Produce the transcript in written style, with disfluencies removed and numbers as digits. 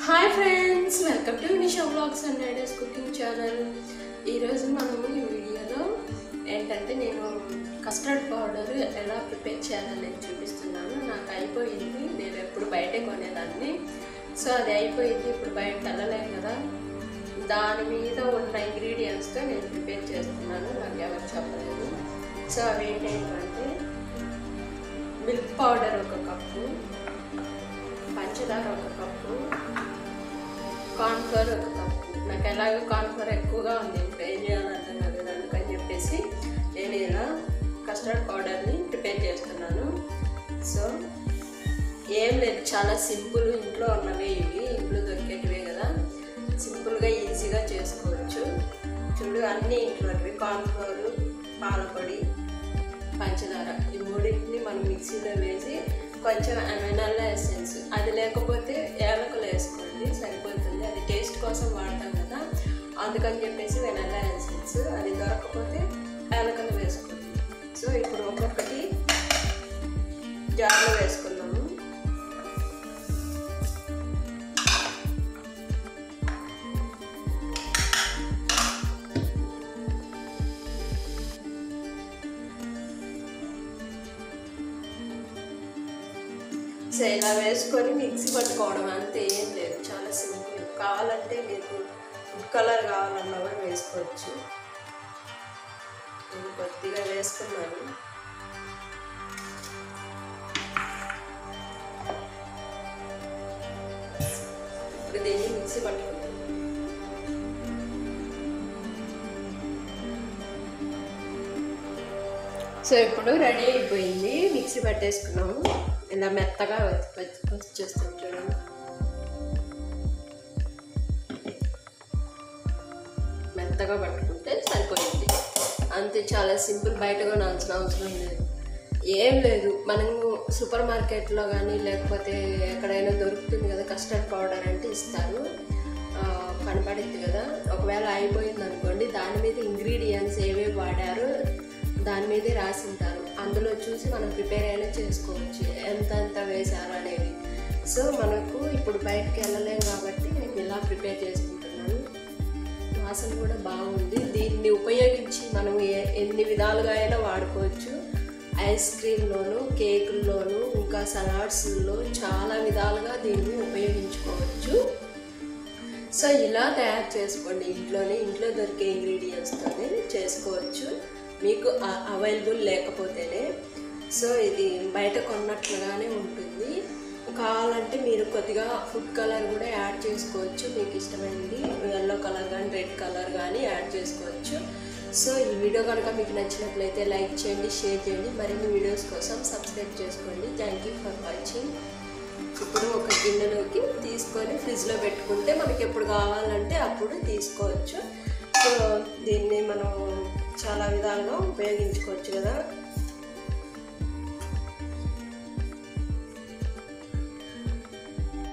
Hi friends, welcome to Nisha vlogs and ideas cooking channel. ఈరోజు మనము ఈ వీడియోలో ఏంటంటే నేను కస్టర్డ్ పౌడర్ ఎలా ప్రిపేర్ చేయాలని చూపిస్తున్నాను. నాకు అయిపోయింది, నేను ఎప్పుడు బయటే కొనేదాన్ని. సో అది అయిపోయింది, ఇప్పుడు బయట వెళ్ళలేను కదా, దాని మీద ఉన్న ఇంగ్రీడియంట్స్తో నేను ప్రిపేర్ చేస్తున్నాను. నాకు ఎవరు చెప్పలేదు. సో అవి ఏంటంటే మిల్క్ పౌడర్ 1 కప్పు, పంచదార 1 కప్పు, కార్న్ఫ్లోర్ 1 కప్పు. నాకు ఎలాగో కార్న్ఫ్లోర్ ఎక్కువగా ఉంది, ఇప్పుడు ఏం చేయాలంటే నాకు అందుకని చెప్పేసి నేను ఇలా కస్టర్డ్ పౌడర్ని ప్రిపేర్ చేస్తున్నాను. సో ఏం లేదు, చాలా సింపుల్, ఇంట్లో ఉన్నవే ఇవి, ఇంట్లో దొరికేటివే కదా, సింపుల్గా ఈజీగా చేసుకోవచ్చు. చూడు, అన్నీ ఇంట్లోటివి. కార్న్ఫ్లోర్, పాలపొడి, పంచదార, ఈ మూడింటిని మనం మిక్సీలో వేసి కొంచెం వెనల్లా ఎసెన్స్, అది లేకపోతే యాలకులు వేసుకోండి సరిపోతుంది. అది టేస్ట్ కోసం వాడతాం కదా, అందుకని చెప్పేసి వెనల్లా ఎసెన్స్, అది దొరకకపోతే యాలకులు వేసుకోండి. సో ఇప్పుడు ఒక్కొక్కటి జార్లో వేసుకున్నాము. సో ఇలా వేసుకొని మిక్సీ పట్టుకోవడం, అంతే, ఏం లేదు, చాలా సింపుల్. కావాలంటే మీకు ఫుడ్ కలర్ కావాలన్నా కూడా వేసుకోవచ్చు. నేను కొద్దిగా వేసుకున్నాను. ఇప్పుడు దీన్ని మిక్సీ పట్టుకుంటాను. సో ఇప్పుడు రెడీ అయిపోయింది, మిక్సీ పట్టేసుకున్నాము. ఇలా మెత్తగా వచ్చేస్తాం చూడండి. మెత్తగా పట్టుకుంటే సరిపోయింది, అంతే, చాలా సింపుల్. బయట కొనాల్సిన అవసరం లేదు, ఏం లేదు. మనము సూపర్ మార్కెట్లో కానీ లేకపోతే ఎక్కడైనా దొరుకుతుంది కదా, కస్టర్డ్ పౌడర్ అంటే ఇస్తారు, కనపడింది కదా. ఒకవేళ అయిపోయింది అనుకోండి, దాని మీద ఇంగ్రీడియంట్స్ ఏవేవి వాడారో దాని మీదే రాసి ఉంటారు, అందులో చూసి మనం ప్రిపేర్ అయినా చేసుకోవచ్చు, ఎంత వేసారు అనేది. సో మనకు ఇప్పుడు బయటకు వెళ్ళలేం కాబట్టి నేను ఇలా ప్రిపేర్ చేసుకుంటున్నాను. వాసన కూడా బాగుంది. దీన్ని ఉపయోగించి మనం ఎన్ని విధాలుగా అయినా వాడుకోవచ్చు. ఐస్ క్రీమ్లోను, కేకుల్లోను, ఇంకా సలాడ్స్లో చాలా విధాలుగా దీన్ని ఉపయోగించుకోవచ్చు. సో ఇలా తయారు చేసుకోండి, ఇంట్లో దొరికే ఇంగ్రీడియంట్స్తోనే చేసుకోవచ్చు, మీకు అవైలబుల్ లేకపోతేనే. సో ఇది బయట కొన్నట్లుగానే ఉంటుంది. కావాలంటే మీరు కొద్దిగా ఫుడ్ కలర్ కూడా యాడ్ చేసుకోవచ్చు, మీకు ఇష్టమైనది ఎల్లో కలర్ కానీ రెడ్ కలర్ కానీ యాడ్ చేసుకోవచ్చు. సో ఈ వీడియో కనుక మీకు నచ్చినట్లయితే లైక్ చేయండి, షేర్ చేయండి, మరిన్ని వీడియోస్ కోసం సబ్స్క్రైబ్ చేసుకోండి. Thank you for watching. ఇప్పుడు ఒక గిన్నెలోకి తీసుకొని ఫ్రిడ్జ్లో పెట్టుకుంటే మనకి ఎప్పుడు కావాలంటే అప్పుడు తీసుకోవచ్చు. సో దీన్ని మనం చాలా విధాలుగా ఉపయోగించుకోవచ్చు కదా.